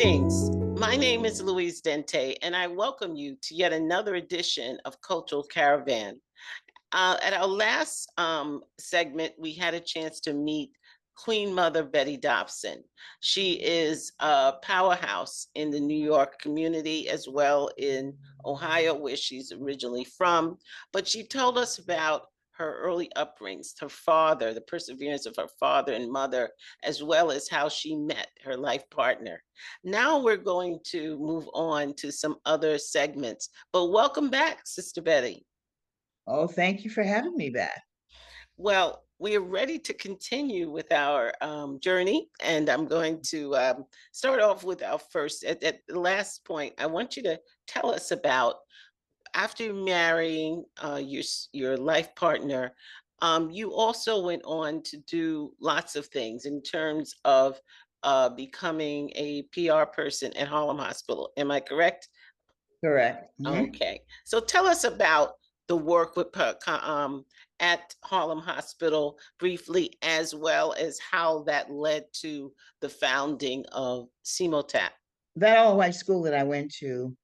Greetings. My name is Louise Dente, and I welcome you to yet another edition of Cultural Caravan. At our last segment, we had a chance to meet Queen Mother Betty Dopson. She is a powerhouse in the New York community as well in Ohio, where she's originally from. But she told us about her early upbringings, her father, the perseverance of her father and mother, as well as how she met her life partner. Now we're going to move on to some other segments. But welcome back, Sister Betty. Oh, thank you for having me back. Well, we are ready to continue with our journey, and I'm going to start off with our first. At the last point, I want you to tell us about after marrying your life partner. You also went on to do lots of things in terms of becoming a PR person at Harlem Hospital. Am I correct? Correct. Okay. So tell us about the work with at Harlem Hospital briefly, as well as how that led to the founding of CEMOTAP. That all white school that I went to,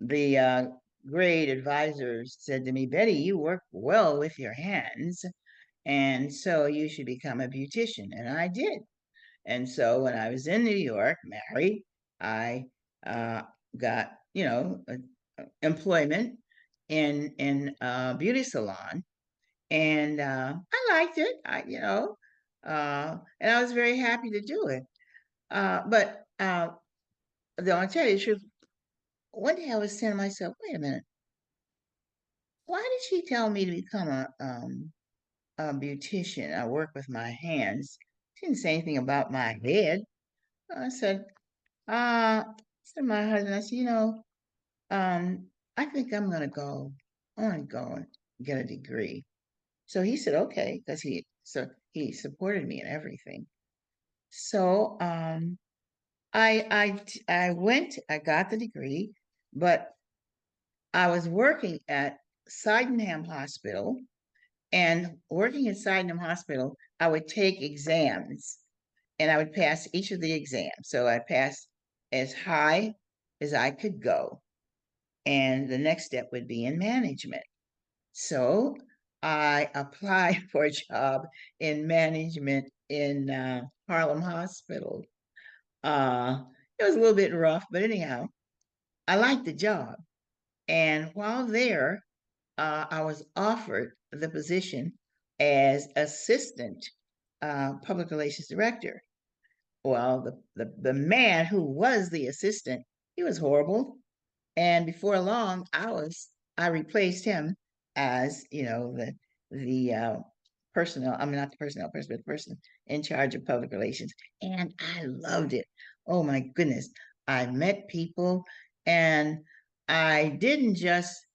the grade advisors said to me, Betty, you work well with your hands, and so you should become a beautician. And I did. And so when I was in New York, married, I uh, got, employment in a beauty salon, and I liked it. And I was very happy to do it. But though I tell you the truth, one day I was saying to myself, "Wait a minute, why did she tell me to become a beautician? I work with my hands. She didn't say anything about my head." I said, to my husband, I said, I think I'm gonna go. I want to go and get a degree. So he said, okay, because he supported me in everything. So I went, I got the degree, but I was working at Sydenham Hospital, and working at Sydenham Hospital, I would take exams and I would pass each of the exams. So I passed as high as I could go. And the next step would be in management. So I applied for a job in management in Harlem Hospital. Uh, it was a little bit rough, but anyhow, I liked the job. And while there, I was offered the position as assistant public relations director. Well, the man who was the assistant, he was horrible. And before long, I replaced him as the personnel. I mean, not the personnel person, but the person in charge of public relations. And I loved it. Oh my goodness. I met people, and I didn't just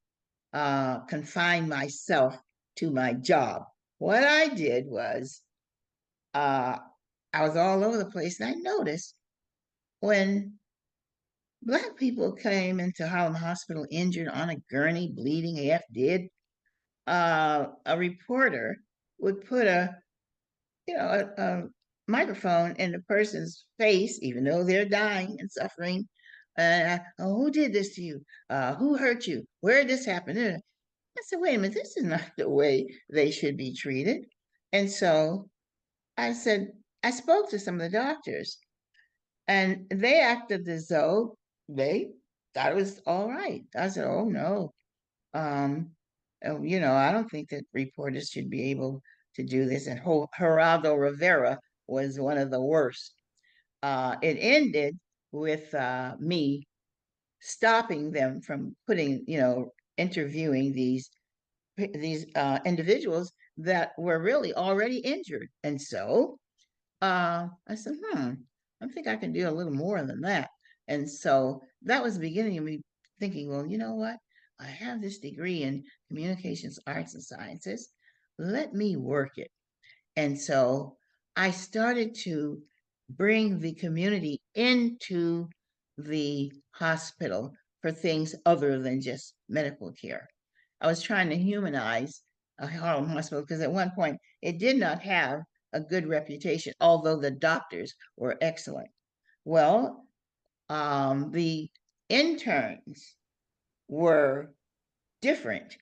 confine myself to my job. What I did was uh, I was all over the place, and I noticed when Black people came into Harlem Hospital injured on a gurney, bleeding half dead, a reporter would put a microphone in the person's face, even though they're dying and suffering. Oh, who did this to you? Who hurt you? Where did this happen? I said, wait a minute, this is not the way they should be treated. And so I said, I spoke to some of the doctors, and they acted as though they thought it was all right. I said, oh no. Um, I don't think that reporters should be able to do this. And Geraldo Rivera was one of the worst. It ended with me stopping them from interviewing these individuals that were really already injured. And so I said, I think I can do a little more than that. And so that was the beginning of me thinking, well, you know what? I have this degree in communications, arts, and sciences. Let me work it. And so I started to bring the community into the hospital for things other than just medical care. I was trying to humanize a Harlem hospital because at one point it did not have a good reputation, although the doctors were excellent. Well, the interns were different.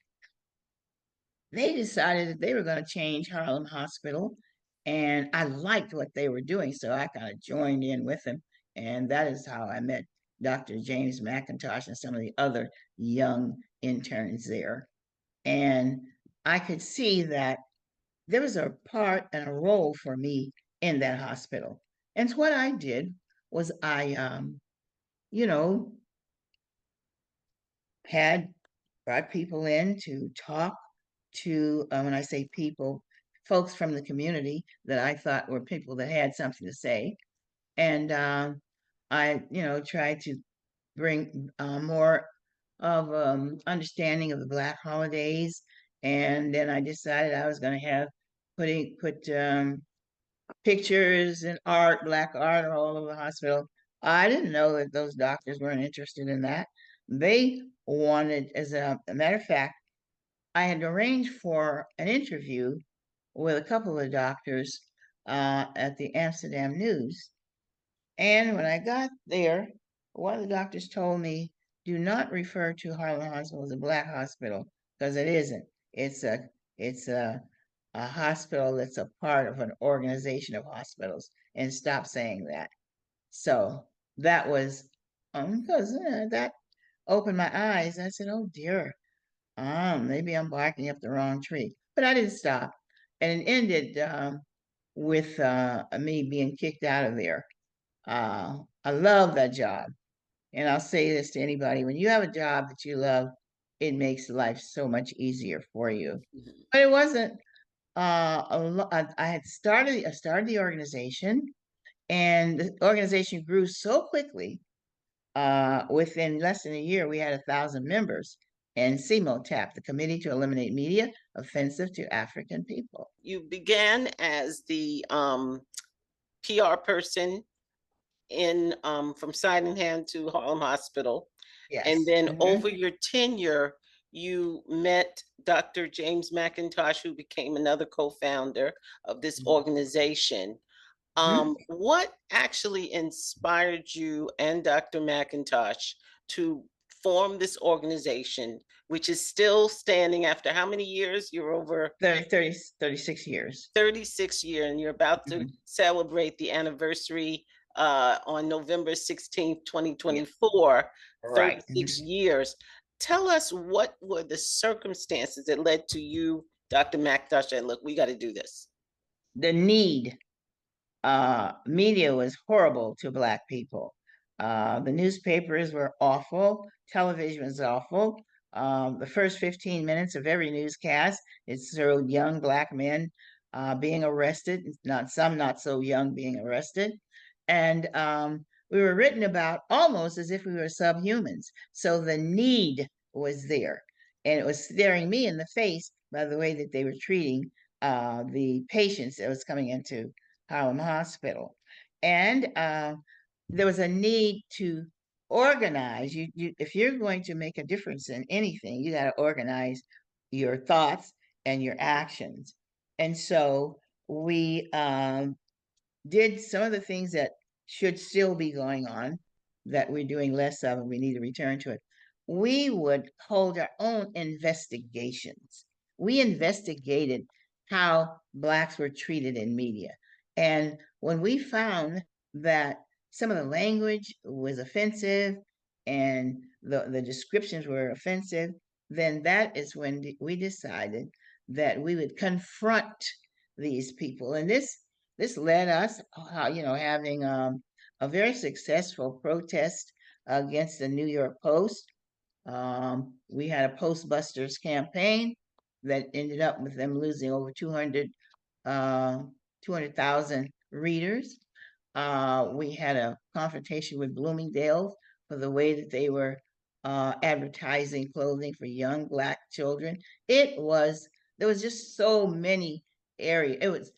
They decided that they were going to change Harlem Hospital, and I liked what they were doing, so I kind of joined in with them, and that is how I met Dr. James McIntosh and some of the other young interns there. And I could see that there was a part and a role for me in that hospital. And so what I did was you know, had brought people in to talk to, when I say people, folks from the community that I thought were people that had something to say. And I, tried to bring more of understanding of the Black holidays. And then I decided I was going to have put pictures and art, Black art, all over the hospital. I didn't know that those doctors weren't interested in that. They wanted, as a matter of fact, I had arranged for an interview with a couple of doctors at the Amsterdam News. And when I got there, one of the doctors told me, "Do not refer to Harlem Hospital as a Black hospital because it isn't. It's a it's a hospital that's a part of an organization of hospitals, and stop saying that." So that was because that opened my eyes. I said, "Oh dear, maybe I'm barking up the wrong tree." But I didn't stop, and it ended with me being kicked out of there. I love that job. And I'll say this to anybody: when you have a job that you love, it makes life so much easier for you. Mhm. But it wasn't I started the organization, and the organization grew so quickly. Within less than a year, we had 1,000 members. And CEMOTAP, the Committee to Eliminate Media Offensive to African People. You began as the PR person in from Sydenham to Harlem Hospital, and Yes. then over Mm-hmm. your tenure, you met Dr. James McIntosh, who became another co-founder of this organization. Mm-hmm. What actually inspired you and Dr. McIntosh to form this organization, which is still standing after how many years? You're over 36 years. 36 years, and you're about to Mhm. celebrate the anniversary on November 16th, Yeah, 2024, right. 36 years. Tell us, what were the circumstances that led to you, Dr. McIntosh, and look, we got to do this. The need media was horrible to Black people. The newspapers were awful. Television was awful. The first 15 minutes of every newscast, it showed young Black men being arrested, not some not so young being arrested. And we were written about almost as if we were subhumans. So the need was there. And it was staring me in the face by the way that they were treating the patients that was coming into Harlem Hospital. And there was a need to organize. If you're going to make a difference in anything, you got to organize your thoughts and your actions. And so we did some of the things that should still be going on that we're doing less of and we need to return to it. We would hold our own investigations. We investigated how Blacks were treated in media. And when we found that some of the language was offensive and the descriptions were offensive, then that is when we decided that we would confront these people. And this led us, having a very successful protest against the New York Post. We had a Postbusters campaign that ended up with them losing over 200,000 readers. We had a confrontation with Bloomingdale's for the way that they were advertising clothing for young Black children. There was just so many areas. It was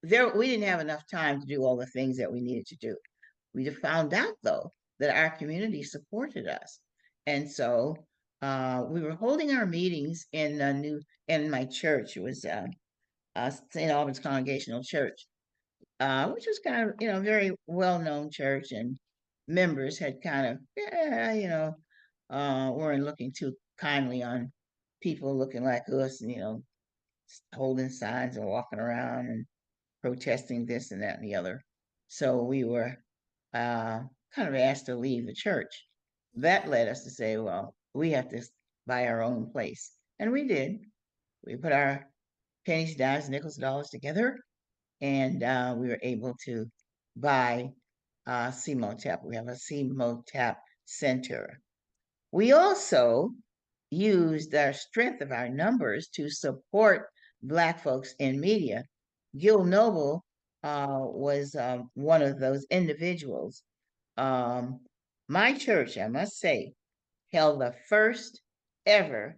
there. We didn't have enough time to do all the things that we needed to do. We found out though that our community supported us, and so we were holding our meetings in my church. It was St. Albans Congregational Church, which was kind of, very well-known church, and members had kind of, weren't looking too kindly on people looking like us, and, holding signs and walking around and protesting this and that and the other. So we were uh, kind of asked to leave the church. That led us to say, well, we have to buy our own place. And we did. We put our pennies, dimes, nickels, dollars together, and we were able to buy CEMOTAP. We have a CEMOTAP Center. We also used our strength of our numbers to support Black folks in media. Gil Noble was one of those individuals. Um, my church, I must say, held the first ever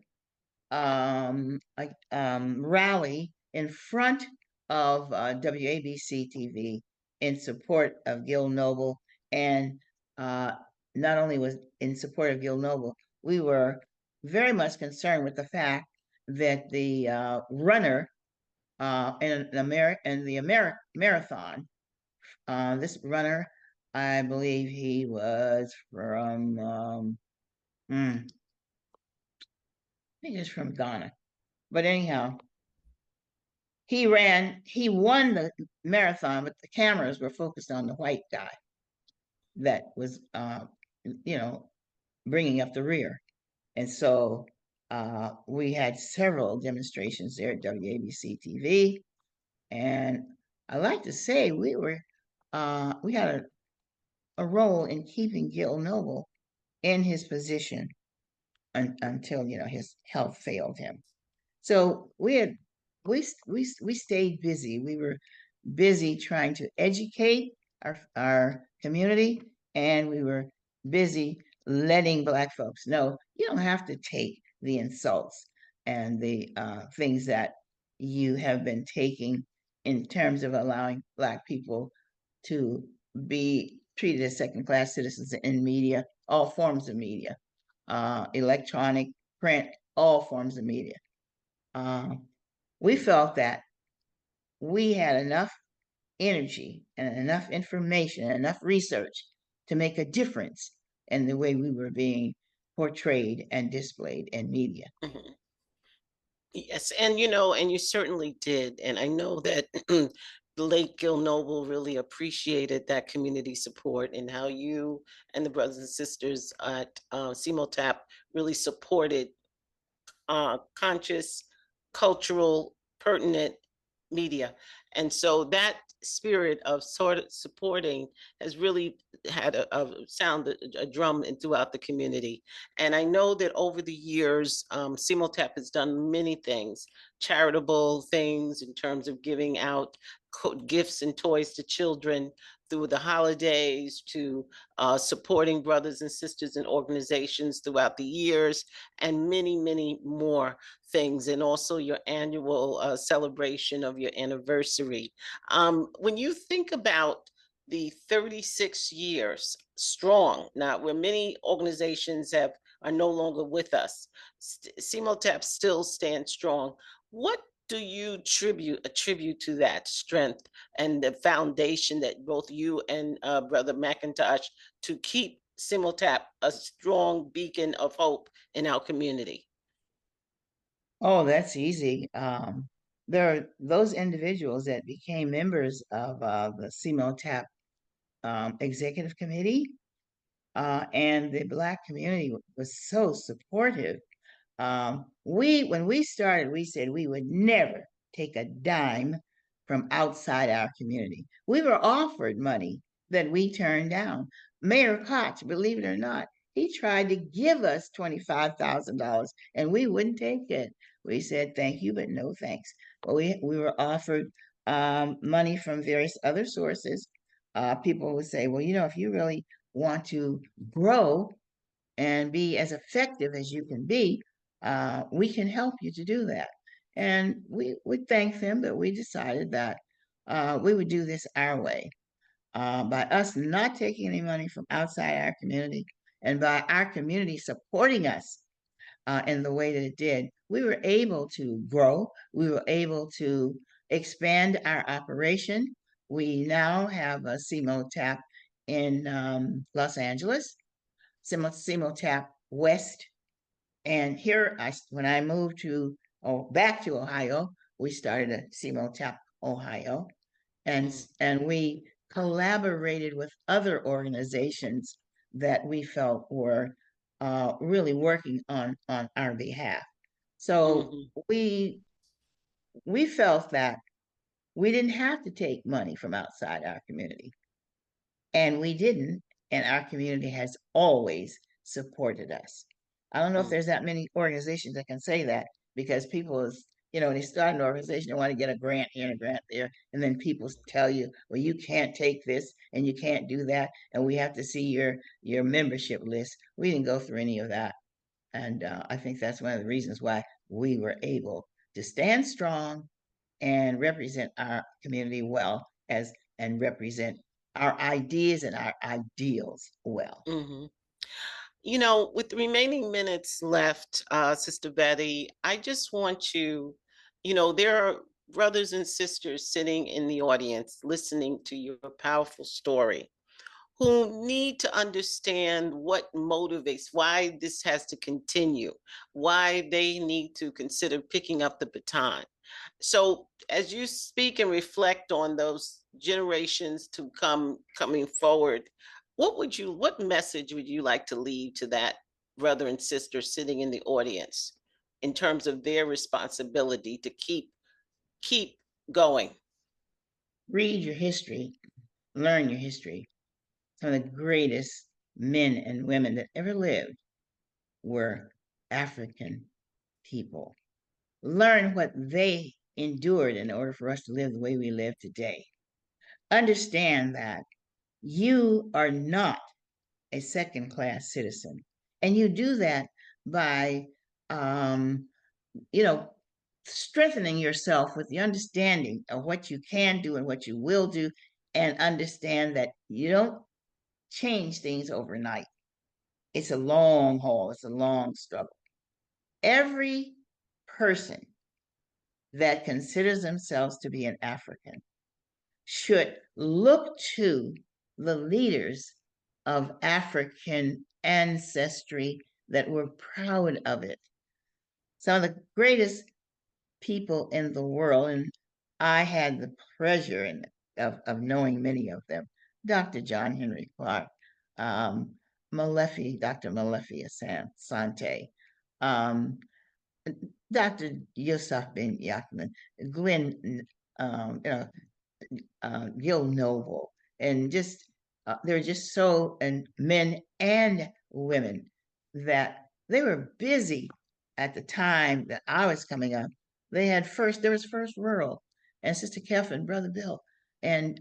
rally in front of WABC TV in support of Gil Noble. And uh, not only was in support of Gil Noble, we were very much concerned with the fact that the runner in the marathon, this runner, I believe he was from, I think he was from Ghana. But anyhow, he won the marathon, but the cameras were focused on the white guy that was, you know, bringing up the rear. And so we had several demonstrations there at WABC TV. And I like to say we had a role in keeping Gil Noble in his position until, his health failed him. So we stayed busy. We were busy trying to educate our community, and we were busy letting Black folks know you don't have to take the insults and the things that you have been taking in terms of allowing Black people to be treated as second-class citizens in media, all forms of media, electronic, print, all forms of media. We felt that we had enough energy and enough information and enough research to make a difference in the way we were being portrayed and displayed in media. Mhm. Yes, and and you certainly did. And I know that the late Gil Noble really appreciated that community support and how you and the brothers and sisters at CEMOTAP really supported conscious, cultural, pertinent media. And so that spirit of sort of supporting has really had a sound, a drum throughout the community. And I know that over the years, CEMOTAP has done many things, charitable things in terms of giving out gifts and toys to children through the holidays, to supporting brothers and sisters and organizations throughout the years, and many, many more things, and also your annual celebration of your anniversary. When you think about the 36 years strong, now where many organizations are no longer with us, CEMOTAP still stands strong. What do you attribute to that strength and the foundation that both you and Brother McIntosh to keep CEMOTAP a strong beacon of hope in our community? Oh, that's easy. There are those individuals that became members of the CMOTAP executive committee, and the Black community was so supportive. When we started, we said we would never take a dime from outside our community. We were offered money that we turned down. Mayor Koch, believe it or not, he tried to give us $25,000 and we wouldn't take it. We said thank you, but no thanks. But we were offered money from various other sources. People would say, well, if you really want to grow and be as effective as you can be, we can help you to do that. And we would thank them, but we decided that we would do this our way. By us not taking any money from outside our community and by our community supporting us in the way that it did, we were able to grow. We were able to expand our operation. we now have a CEMOTAP in Los Angeles, CEMOTAP West. And here, when I moved back to Ohio, we started a CEMOTAP Ohio, and Mm, and we collaborated with other organizations that we felt were really working on our behalf. So mhm, we felt that we didn't have to take money from outside our community, and we didn't, and our community has always supported us. I don't know if mm, there's that many organizations that can say that, because people is, they start an organization, they want to get a grant here and a grant there, and then people tell you, well, you can't take this and you can't do that, and we have to see your membership list. We didn't go through any of that, and I think that's one of the reasons why we were able to stand strong and represent our community well, as and represent our ideas and our ideals well. mhm. With the remaining minutes left, Sister Betty, I just want there are brothers and sisters sitting in the audience listening to your powerful story who need to understand what motivates, why this has to continue, why they need to consider picking up the baton. So, as you speak and reflect on those generations to come coming forward, what message would you like to leave to that brother and sister sitting in the audience in terms of their responsibility to keep going? Read your history, learn your history. Some of the greatest men and women that ever lived were African people. Learn what they endured in order for us to live the way we live today. Understand that you are not a second class citizen. And you do that by, um, you know, strengthening yourself with the understanding of what you can do and what you will do, and understand that you don't change things overnight. It's a long haul, it's a long struggle. Every person that considers themselves to be an African should look to the leaders of African ancestry that were proud of it. Some of the greatest people in the world, and I had the pleasure of knowing many of them. Dr. John Henry Clark, um, Dr. Malefi Asante, um, Dr. Yusuf bin Yakman, Glenn, um, you know, Gil Noble, and just they were just so, and men and women, that they were busy at the time that I was coming up. There was First Rural, and Sister Kef and Brother Bill, and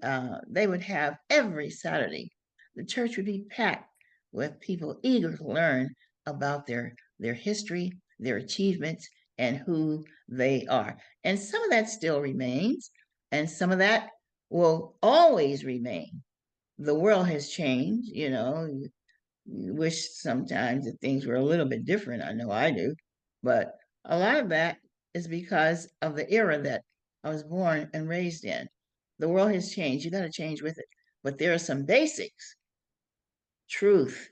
they would have every Saturday. The church would be packed with people eager to learn about their history, their achievements, and who they are. And some of that still remains, and some of that will always remain. The world has changed, you wish sometimes that things were a little bit different. I know I do. But a lot of that is because of the era that I was born and raised in. The world has changed. You got to change with it. But there are some basics: truth,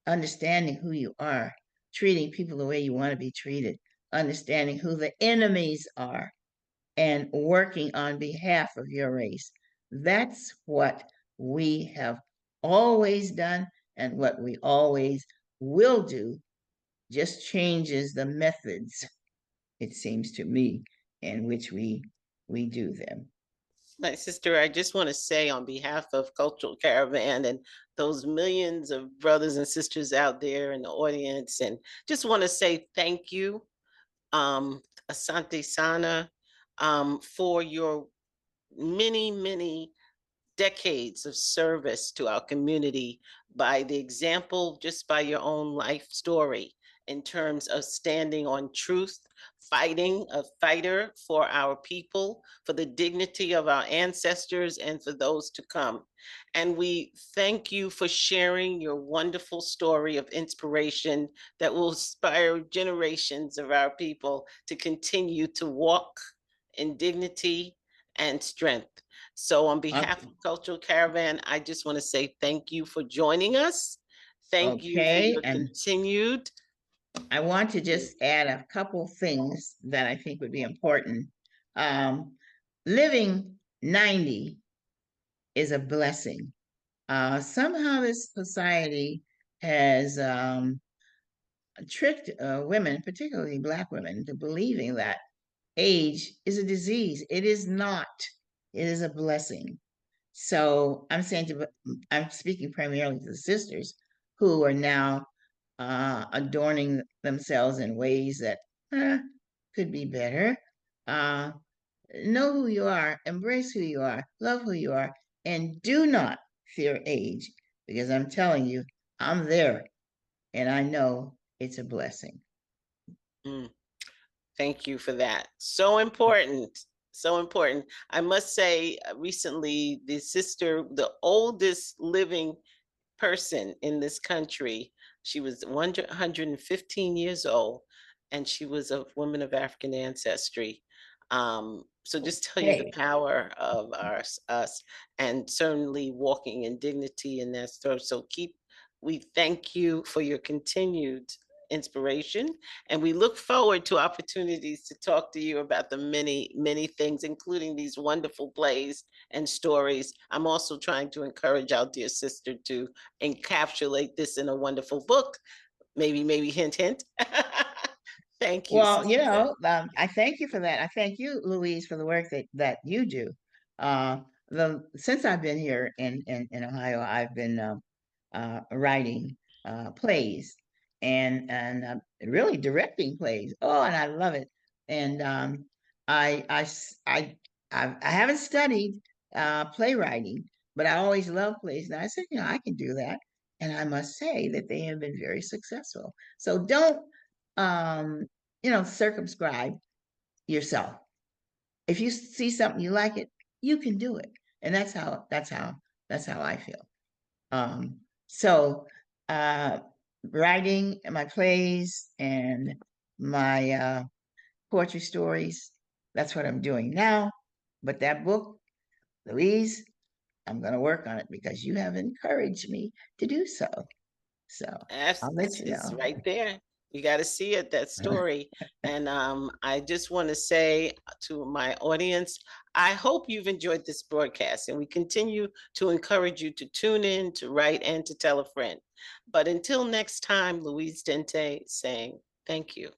understanding who you are, treating people the way you want to be treated, understanding who the enemies are, and working on behalf of your race. That's what we have always done and what we always will do, just changes the methods, it seems to me, in which we do them. My sister, I just want to say on behalf of Cultural Caravan and those millions of brothers and sisters out there in the audience, and just want to say thank you, Asante Sana, for your many decades of service to our community by the example, just by your own life story, in terms of standing on truth, fighting a fighter for our people, for the dignity of our ancestors, and for those to come. And we thank you for sharing your wonderful story of inspiration that will inspire generations of our people to continue to walk in dignity and strength. So, on behalf Okay. of Cultural Caravan, I just want to say thank you for joining us. Thank you for Okay, your and continued. I want to just add a couple things that I think would be important. Um, Living 90 is a blessing. Somehow this society has tricked women, particularly Black women, into believing that age is a disease. It is not. It is a blessing. So I'm speaking primarily to the sisters who are now adorning themselves in ways that could be better. Uh, know who you are, embrace who you are, love who you are, and do not fear age, because I'm telling you, I'm there and I know it's a blessing. Mm, thank you for that. So important. So important. I must say, recently, the oldest living person in this country. She was 115 years old, and she was a woman of African ancestry. So just tell you the Hey, power of us, and certainly walking in dignity in that store. So we thank you for your continued inspiration, and we look forward to opportunities to talk to you about the many, many things, including these wonderful plays and stories. I'm also trying to encourage our dear sister to encapsulate this in a wonderful book. Maybe hint, hint. Thank you, well, sister. I thank you for that. I thank you, Louise, for the work that you do. The Since I've been here in Ohio, I've been writing plays and really directing plays. Oh, and I love it. And I, I s- I haven't studied playwriting, but I always love plays. And I said, I can do that. And I must say that they have been very successful. So don't um, circumscribe yourself. If you see something you like it, you can do it. And that's how I feel. So uh, writing my plays and my poetry stories, that's what I'm doing now. But that book, Louise, I'm going to work on it because you have encouraged me to do so. So I'll let you It's know. right there. You got to see it, that story. And I just want to say to my audience, I hope you've enjoyed this broadcast, and we continue to encourage you to tune in, to write, and to tell a friend. But until next time, Louise Dente saying thank you.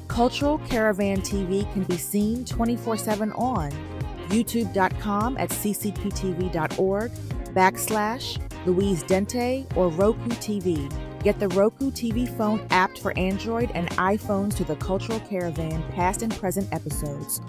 Cultural Caravan TV can be seen 24/7 on youtube.com at ccptv.org/Louise Dente or Roku TV. Get the Roku TV phone app for Android and iPhones to the Cultural Caravan past and present episodes.